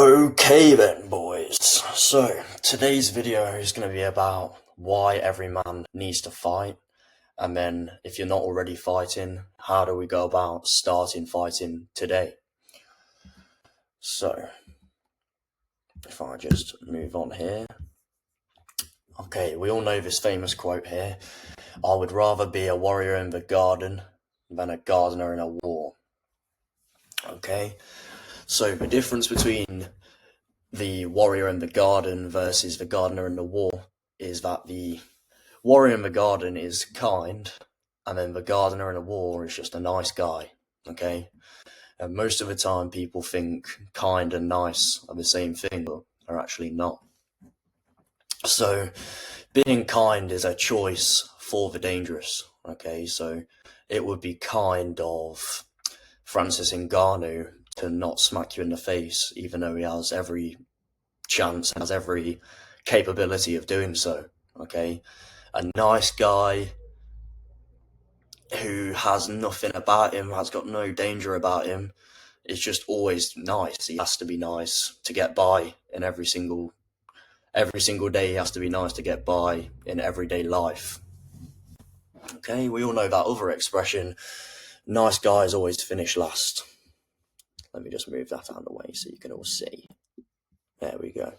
Okay then, boys. So, today's video is going to be about why every man needs to fight, and then if you're not already fighting, how do we go about starting fighting today? So, if I just move on here. Okay, we all know this famous quote here. I would rather be a warrior in the garden than a gardener in a war. Okay, so the difference between the warrior in the garden versus the gardener in the war is that the warrior in the garden is kind, and then the gardener in a war is just a nice guy, okay? And most of the time people think kind and nice are the same thing, but they're actually not. So being kind is a choice for the dangerous, okay? So it would be kind of Francis Ngannou to not smack you in the face, even though he has every chance, has every capability of doing so, okay? A nice guy who has nothing about him, has got no danger about him, is just always nice. He has to be nice to get by in every single day. He has to be nice to get by in everyday life. Okay, we all know that other expression, nice guys always finish last. Let me just move that out of the way so you can all see. There we go.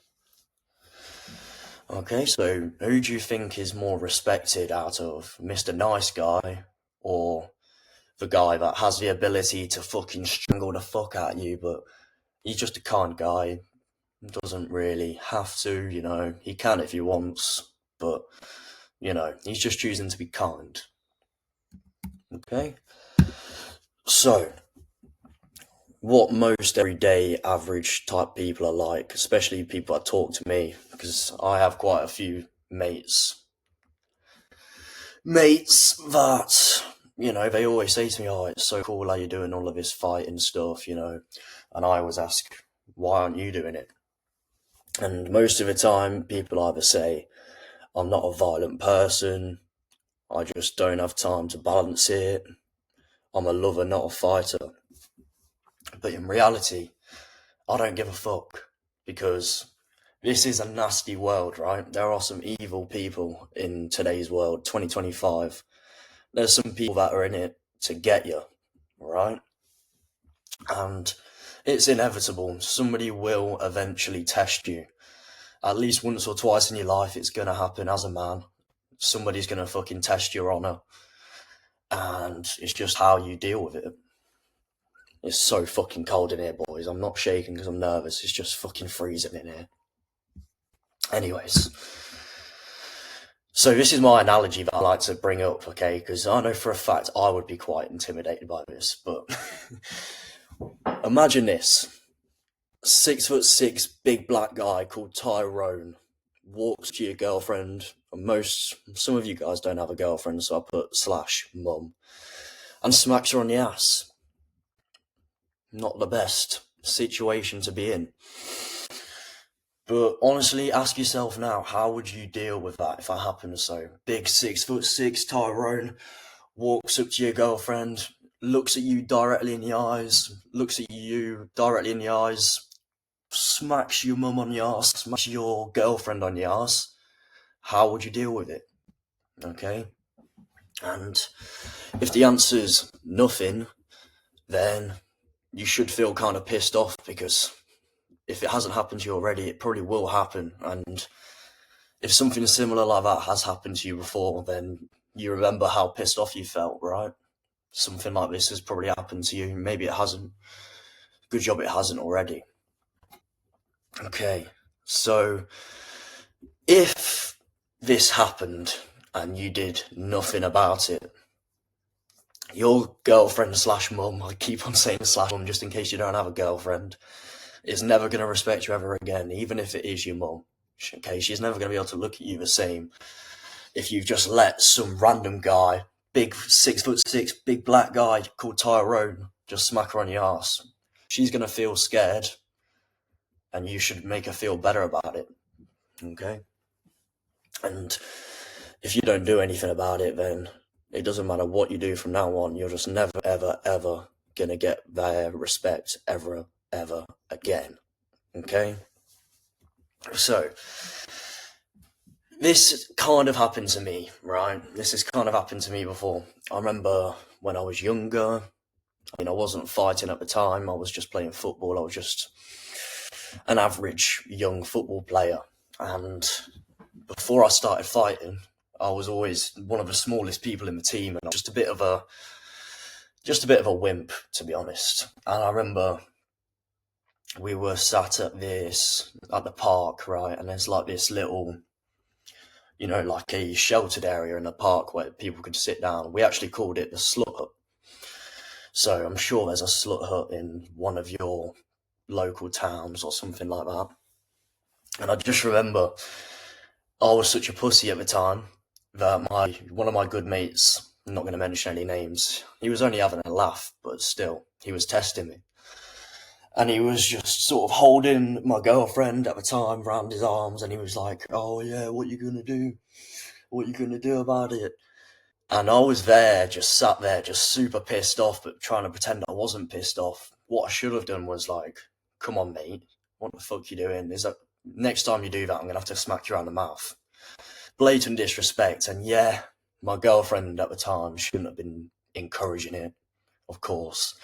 Okay, so who do you think is more respected out of Mr. Nice Guy or the guy that has the ability to fucking strangle the fuck out of you, but he's just a kind guy, doesn't really have to, you know, he can if he wants, but, you know, he's just choosing to be kind. Okay? So, what most everyday average type people are like, especially people that talk to me, because I have quite a few mates that, you know, they always say to me, oh, it's so cool how you're doing all of this fighting stuff, you know, and I always ask, why aren't you doing it? And most of the time, people either say, I'm not a violent person, I just don't have time to balance it, I'm a lover, not a fighter. But in reality, I don't give a fuck, because this is a nasty world, right? There are some evil people in today's world, 2025. There's some people that are in it to get you, right? And it's inevitable. Somebody will eventually test you. At least once or twice in your life, it's going to happen as a man. Somebody's going to fucking test your honor. And it's just how you deal with it. It's so fucking cold in here, boys. I'm not shaking because I'm nervous. It's just fucking freezing in here. Anyways. So this is my analogy that I like to bring up, okay? Because I know for a fact I would be quite intimidated by this. But imagine this. 6'6" big black guy called Tyrone walks to your girlfriend. Some of you guys don't have a girlfriend, so I put /mum, and smacks her on the ass. Not the best situation to be in. But honestly, ask yourself now, how would you deal with that if that happened? So big 6'6" Tyrone walks up to your girlfriend, looks at you directly in the eyes, smacks your mum on the ass, smacks your girlfriend on the ass. How would you deal with it? Okay? And if the answer's nothing, then you should feel kind of pissed off, because if it hasn't happened to you already, it probably will happen. And if something similar like that has happened to you before, then you remember how pissed off you felt, right? Something like this has probably happened to you. Maybe it hasn't. Good job it hasn't already. Okay, so if this happened and you did nothing about it, your girlfriend /mum, I keep on saying /mum just in case you don't have a girlfriend, is never going to respect you ever again, even if it is your mum. Okay, she's never going to be able to look at you the same if you've just let some random guy, big 6'6", big black guy called Tyrone, just smack her on the ass. She's going to feel scared, and you should make her feel better about it. Okay? And if you don't do anything about it, then it doesn't matter what you do from now on, you're just never, ever, ever going to get their respect ever again. Okay? So, this kind of happened to me, right? This has kind of happened to me before. I remember when I was younger, I wasn't fighting at the time, I was just playing football, I was just an average young football player. And before I started fighting, I was always one of the smallest people in the team, and I was just a bit of a wimp, to be honest. And I remember we were sat at the park, right? And there's like this little, like a sheltered area in the park where people could sit down. We actually called it the Slut Hut. So I'm sure there's a Slut Hut in one of your local towns or something like that. And I just remember I was such a pussy at the time that one of my good mates, I'm not going to mention any names, he was only having a laugh, but still, he was testing me. And he was just sort of holding my girlfriend at the time round his arms, and he was like, "Oh yeah, what you gonna do? What you gonna do about it?" And I was there, just sat there, just super pissed off, but trying to pretend I wasn't pissed off. What I should have done was like, "Come on, mate, what the fuck you doing? Next time you do that, I'm gonna have to smack you around the mouth." Blatant disrespect, and yeah, my girlfriend at the time shouldn't have been encouraging it, of course.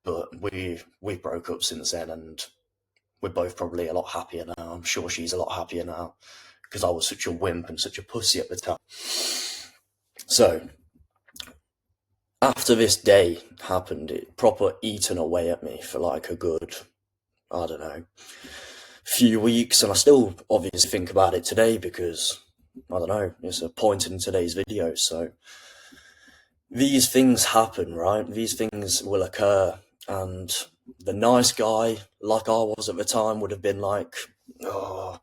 But we broke up since then, and we're both probably a lot happier now. I'm sure she's a lot happier now, because I was such a wimp and such a pussy at the time. So, after this day happened, it proper eaten away at me for like a good, I don't know, few weeks, and I still obviously think about it today because, I don't know, it's a point in today's video. So, these things happen, right? These things will occur, and the nice guy, like I was at the time, would have been like, "Oh,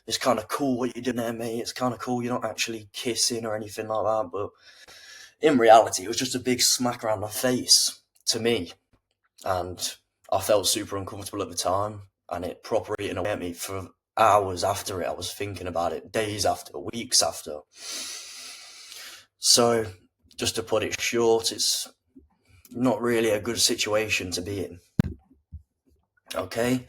it's kind of cool what you're doing there, mate. It's kind of cool. You're not actually kissing or anything like that." But in reality, it was just a big smack around the face to me. And I felt super uncomfortable at the time, and it proper eating away at me for hours after it. I was thinking about it, days after, weeks after. So, just to put it short, it's not really a good situation to be in. Okay?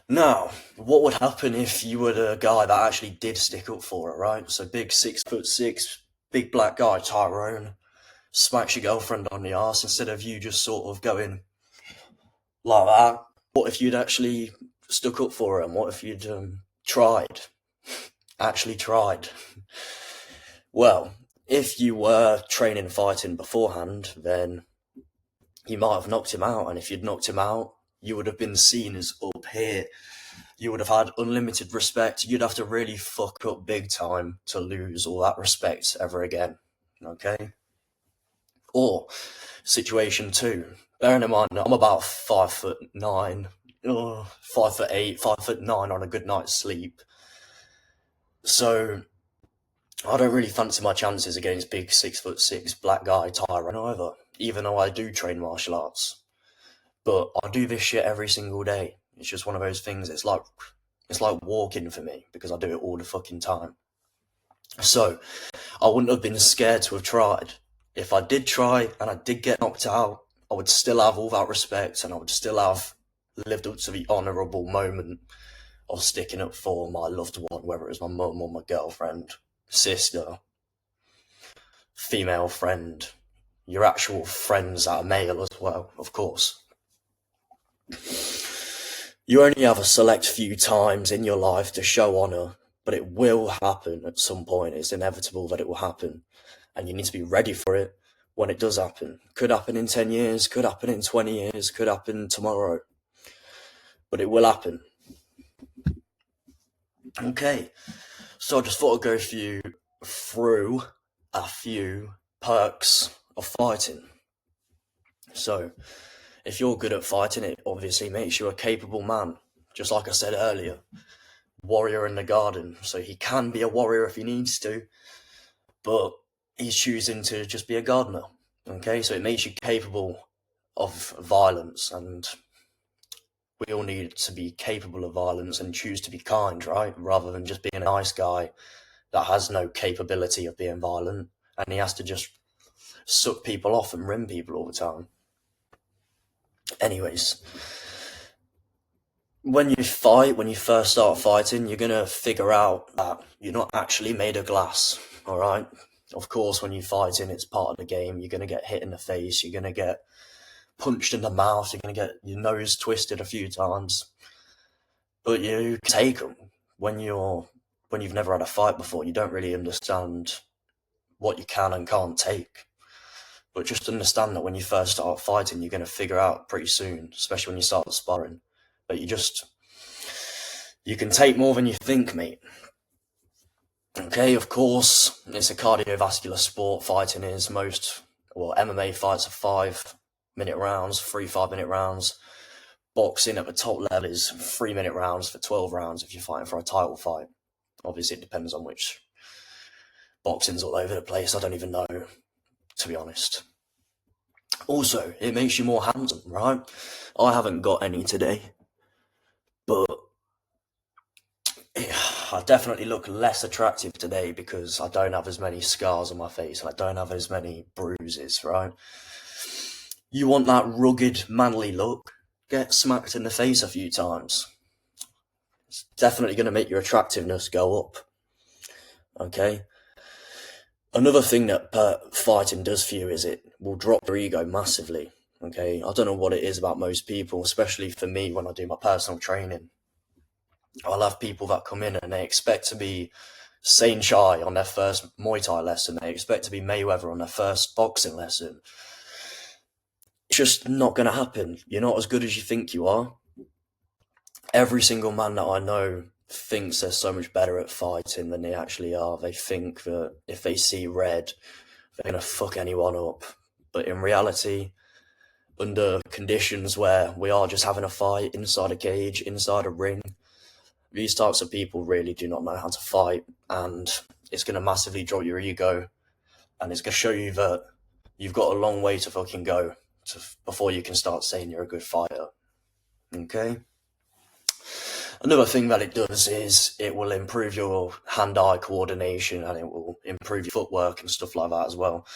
Now, what would happen if you were the guy that actually did stick up for it, right? So big 6'6", big black guy, Tyrone, smacks your girlfriend on the arse instead of you just sort of going like that. What if you'd actually stuck up for him? What if you'd actually tried? Well, if you were training fighting beforehand, then you might have knocked him out, and if you'd knocked him out, you would have been seen as up here. You would have had unlimited respect. You'd have to really fuck up big time to lose all that respect ever again. Okay? Or, situation 2. Bearing in mind, I'm about 5'9", 5'8", 5'9" on a good night's sleep. So, I don't really fancy my chances against big 6'6" black guy Tyrone either, even though I do train martial arts. But I do this shit every single day. It's just one of those things. It's like walking for me, because I do it all the fucking time. So, I wouldn't have been scared to have tried. If I did try and I did get knocked out, I would still have all that respect, and I would still have lived up to the honourable moment of sticking up for my loved one, whether it was my mum or my girlfriend, sister, female friend, your actual friends that are male as well, of course. You only have a select few times in your life to show honour, but it will happen at some point. It's inevitable that it will happen, and you need to be ready for it when it does happen. Could happen in 10 years, could happen in 20 years, could happen tomorrow, but it will happen. Okay, so I just thought I'd go through a few perks of fighting. So, if you're good at fighting, it obviously makes you a capable man. Just like I said earlier, warrior in the garden. So he can be a warrior if he needs to, but he's choosing to just be a gardener. Okay, so it makes you capable of violence, and we all need to be capable of violence and choose to be kind, right? Rather than just being a nice guy that has no capability of being violent, and he has to just suck people off and rim people all the time. Anyways, when you fight, when you first start fighting, you're gonna figure out that you're not actually made of glass, alright? Of course, when you're fighting, it's part of the game. You're gonna get hit in the face, you're gonna get punched in the mouth, you're gonna get your nose twisted a few times. But you take them. When you've never had a fight before, you don't really understand what you can and can't take. But just understand that when you first start fighting, you're going to figure out pretty soon, especially when you start sparring, that you can take more than you think, mate. Okay, of course, it's a cardiovascular sport. Fighting is MMA fights are 5-minute rounds, 5-minute rounds. Boxing at the top level is 3-minute rounds for 12 rounds if you're fighting for a title fight. Obviously, it depends on which. Boxing's all over the place, I don't even know, to be honest. Also, it makes you more handsome, right? I haven't got any today, but I definitely look less attractive today because I don't have as many scars on my face and I don't have as many bruises, right? You want that rugged, manly look? Get smacked in the face a few times. It's definitely going to make your attractiveness go up. Okay? Another thing that fighting does for you is it will drop your ego massively. Okay? I don't know what it is about most people, especially for me when I do my personal training. I'll have people that come in and they expect to be Sain Chai on their first Muay Thai lesson. They expect to be Mayweather on their first boxing lesson. It's just not going to happen. You're not as good as you think you are. Every single man that I know thinks they're so much better at fighting than they actually are. They think that if they see red, they're going to fuck anyone up. But in reality, under conditions where we are just having a fight inside a cage, inside a ring, these types of people really do not know how to fight, and it's going to massively drop your ego, and it's going to show you that you've got a long way to fucking go before you can start saying you're a good fighter. Okay? Another thing that it does is it will improve your hand-eye coordination and it will improve your footwork and stuff like that as well.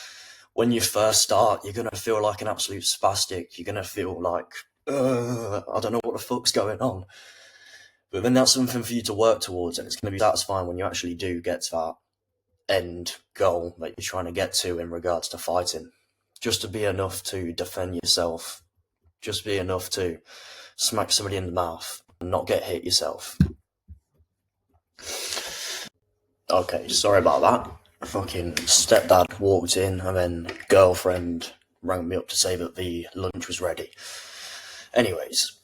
When you first start, you're going to feel like an absolute spastic. You're going to feel like, I don't know what the fuck's going on. But then that's something for you to work towards, and it's going to be satisfying when you actually do get to that end goal that you're trying to get to in regards to fighting. Just to be enough to defend yourself. Just be enough to smack somebody in the mouth and not get hit yourself. Okay, sorry about that. Fucking stepdad walked in and then girlfriend rang me up to say that the lunch was ready. Anyways,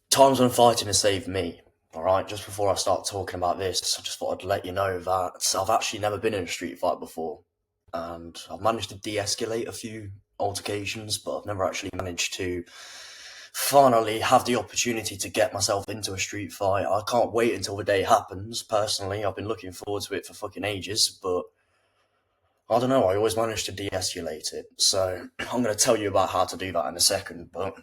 times when fighting has saved me. Alright, just before I start talking about this, I just thought I'd let you know that I've actually never been in a street fight before. And I've managed to de-escalate a few altercations, but I've never actually managed to finally have the opportunity to get myself into a street fight. I can't wait until the day happens, personally. I've been looking forward to it for fucking ages, but I don't know, I always manage to de-escalate it. So I'm going to tell you about how to do that in a second, but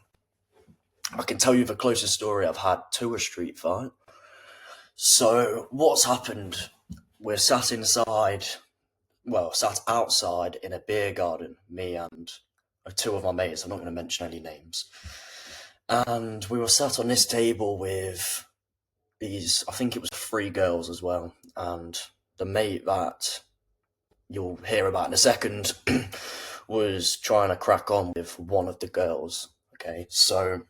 I can tell you the closest story I've had to a street fight. So what's happened? We're sat outside in a beer garden, me and two of my mates. I'm not going to mention any names. And we were sat on this table with these, I think it was 3 girls as well. And the mate that you'll hear about in a second was trying to crack on with one of the girls. Okay, so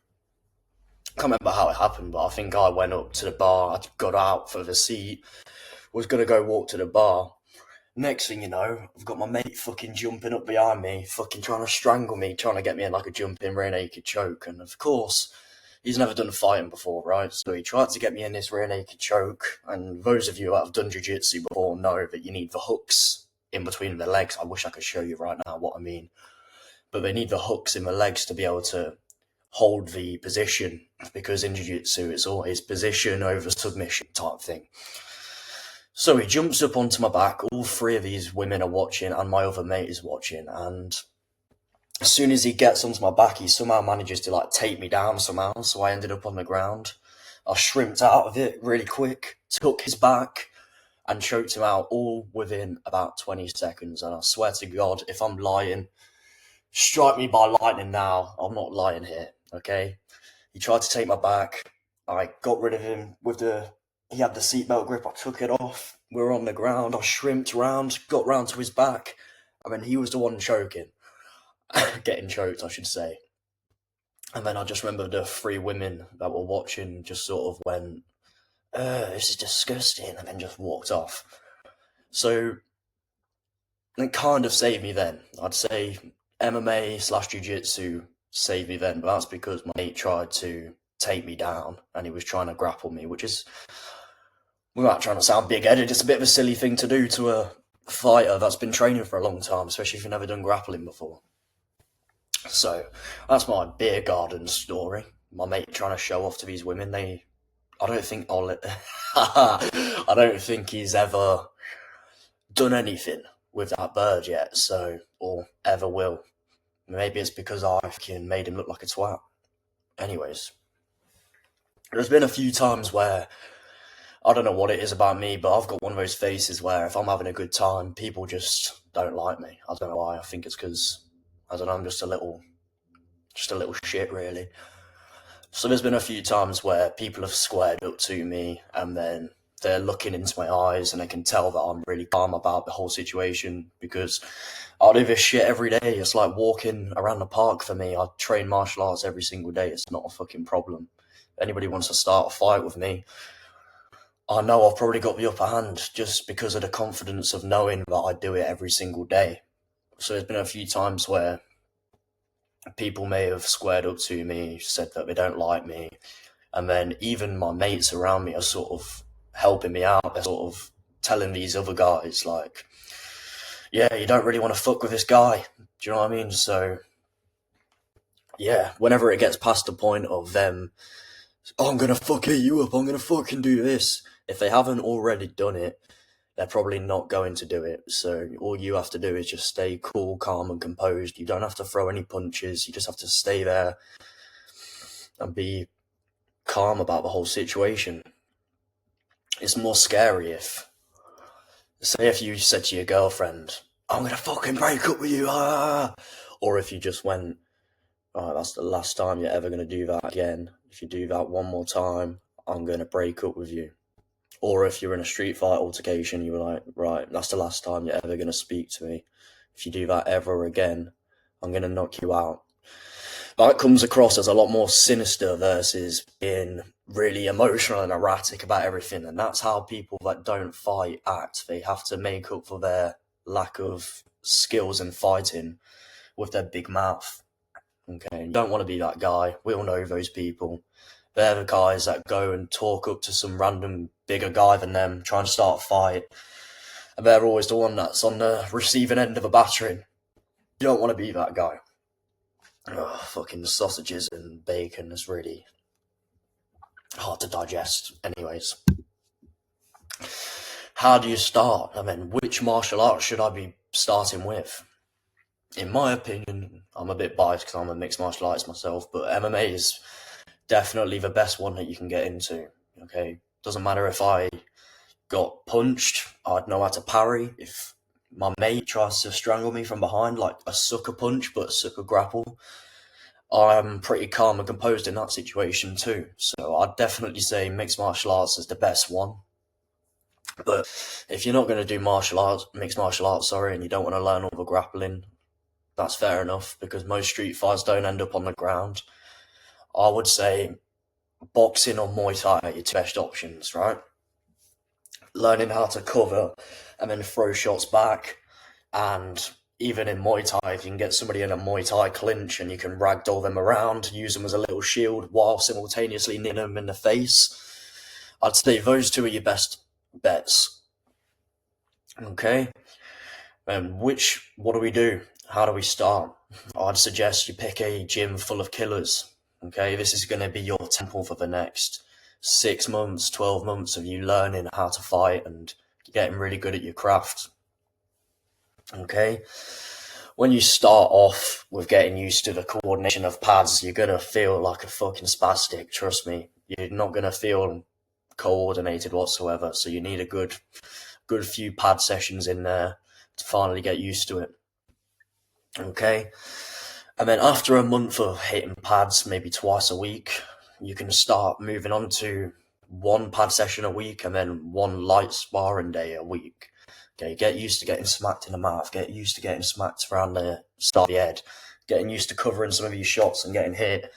I can't remember how it happened, but I think I went up to the bar, I got out for the seat, was going to go walk to the bar. Next thing you know, I've got my mate fucking jumping up behind me, fucking trying to strangle me, trying to get me in like a jumping rear naked choke. And of course, he's never done fighting before, right? So he tried to get me in this rear naked choke. And those of you that have done jiu-jitsu before know that you need the hooks in between the legs. I wish I could show you right now what I mean. But they need the hooks in the legs to be able to hold the position, because in jiu-jitsu it's always position over submission type thing. So he jumps up onto my back, all 3 of these women are watching and my other mate is watching, and as soon as he gets onto my back, he somehow manages to like take me down somehow, so I ended up on the ground. I shrimped out of it really quick, took his back and choked him out all within about 20 seconds, and I swear to God, if I'm lying, strike me by lightning now, I'm not lying here, okay? He tried to take my back. I got rid of him with he had the seatbelt grip, I took it off. We were on the ground, I shrimped round, got round to his back. I mean, he was the one choking. Getting choked, I should say. And then I just remember the three women that were watching just sort of went, this is disgusting, and then just walked off. So it kind of saved me then. I'd say MMA / jiu-jitsu saved me then, but that's because my mate tried to take me down and he was trying to grapple me, which is, without trying to sound big-headed, it's a bit of a silly thing to do to a fighter that's been training for a long time, especially if you've never done grappling before. So that's my beer garden story. My mate trying to show off to these women. I don't think I don't think he's ever done anything with that bird yet, or ever will. Maybe it's because I made him look like a twat. Anyways, there's been a few times where, I don't know what it is about me, but I've got one of those faces where if I'm having a good time, people just don't like me. I don't know why. I think it's because, I don't know, I'm just a little shit, really. So there's been a few times where people have squared up to me and then they're looking into my eyes and they can tell that I'm really calm about the whole situation, because I do this shit every day. It's like walking around the park for me. I train martial arts every single day. It's not a fucking problem. If anybody wants to start a fight with me, I know I've probably got the upper hand just because of the confidence of knowing that I do it every single day. So there's been a few times where people may have squared up to me, said that they don't like me, and then even my mates around me are sort of helping me out. They're sort of telling these other guys, like, yeah, you don't really want to fuck with this guy. Do you know what I mean? So, yeah, whenever it gets past the point of them, oh, I'm going to fucking you up, I'm going to fucking do this, if they haven't already done it, they're probably not going to do it. So all you have to do is just stay cool, calm, and composed. You don't have to throw any punches. You just have to stay there and be calm about the whole situation. It's more scary if you said to your girlfriend, I'm going to fucking break up with you, or if you just went, oh, that's the last time you're ever going to do that again. If you do that one more time, I'm going to break up with you. Or if you're in a street fight altercation, you were like, right, that's the last time you're ever going to speak to me. If you do that ever again, I'm going to knock you out. That comes across as a lot more sinister versus being really emotional and erratic about everything. And that's how people that don't fight act. They have to make up for their lack of skills in fighting with their big mouth. Okay, you don't want to be that guy. We all know those people. They're the guys that go and talk up to some random bigger guy than them, trying to start a fight. And they're always the one that's on the receiving end of a battering. You don't want to be that guy. Oh, fucking sausages and bacon is really hard to digest. Anyways, how do you start? I mean, which martial arts should I be starting with? In my opinion, I'm a bit biased because I'm a mixed martial artist myself, but MMA is definitely the best one that you can get into. Okay, doesn't matter if I got punched, I'd know how to parry. If my mate tries to strangle me from behind, like a sucker punch but a sucker grapple, I'm pretty calm and composed in that situation too. So I'd definitely say mixed martial arts is the best one. But if you're not going to do mixed martial arts, and you don't want to learn all the grappling, that's fair enough, because most street fights don't end up on the ground. I would say boxing or Muay Thai are your two best options, right? Learning how to cover and then throw shots back. And even in Muay Thai, if you can get somebody in a Muay Thai clinch and you can ragdoll them around, use them as a little shield while simultaneously hitting them in the face, I'd say those two are your best bets. Okay? And what do we do? How do we start? I'd suggest you pick a gym full of killers. Okay, this is going to be your temple for the next 6 months, 12 months of you learning how to fight and getting really good at your craft. Okay, when you start off with getting used to the coordination of pads, you're going to feel like a fucking spastic, trust me. You're not going to feel coordinated whatsoever, so you need a good few pad sessions in there to finally get used to it. Okay, and then after a month of hitting pads, maybe twice a week, you can start moving on to one pad session a week and then one light sparring day a week. Okay, get used to getting smacked in the mouth, get used to getting smacked around the start of the head, getting used to covering some of your shots and getting hit.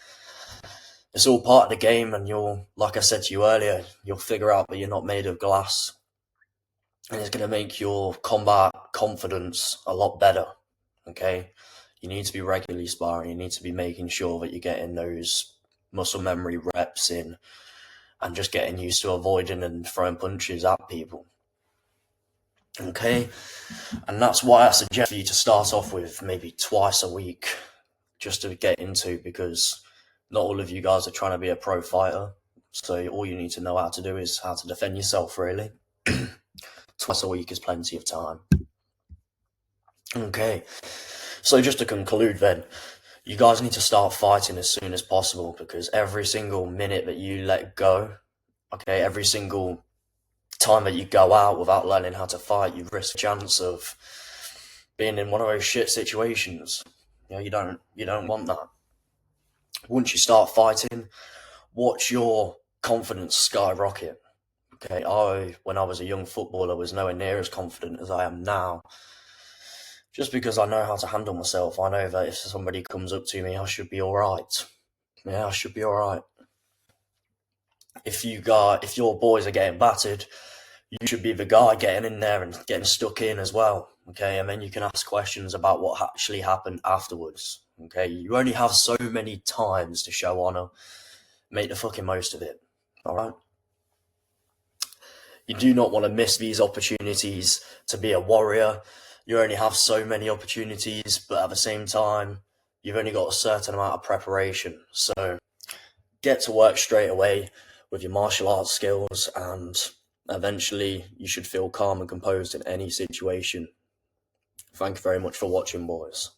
It's all part of the game, and you'll, like I said to you earlier, you'll figure out that you're not made of glass. And it's going to make your combat confidence a lot better, okay? You need to be regularly sparring, you need to be making sure that you're getting those muscle memory reps in and just getting used to avoiding and throwing punches at people, okay? And that's why I suggest for you to start off with maybe twice a week, just to get into, because not all of you guys are trying to be a pro fighter, so all you need to know how to do is how to defend yourself, really. Twice a week is plenty of time. Okay, so just to conclude then, you guys need to start fighting as soon as possible, because every single minute that you let go, okay, every single time that you go out without learning how to fight, you risk a chance of being in one of those shit situations. You don't want that. Once you start fighting, watch your confidence skyrocket. Okay, when I was a young footballer, was nowhere near as confident as I am now. Just because I know how to handle myself. I know that if somebody comes up to me, I should be alright. Yeah, I should be alright. If your boys are getting battered, you should be the guy getting in there and getting stuck in as well. Okay, and then you can ask questions about what actually happened afterwards. Okay, you only have so many times to show honor. Make the fucking most of it. Alright? You do not want to miss these opportunities to be a warrior. You only have so many opportunities, but at the same time, you've only got a certain amount of preparation. So get to work straight away with your martial arts skills, and eventually you should feel calm and composed in any situation. Thank you very much for watching, boys.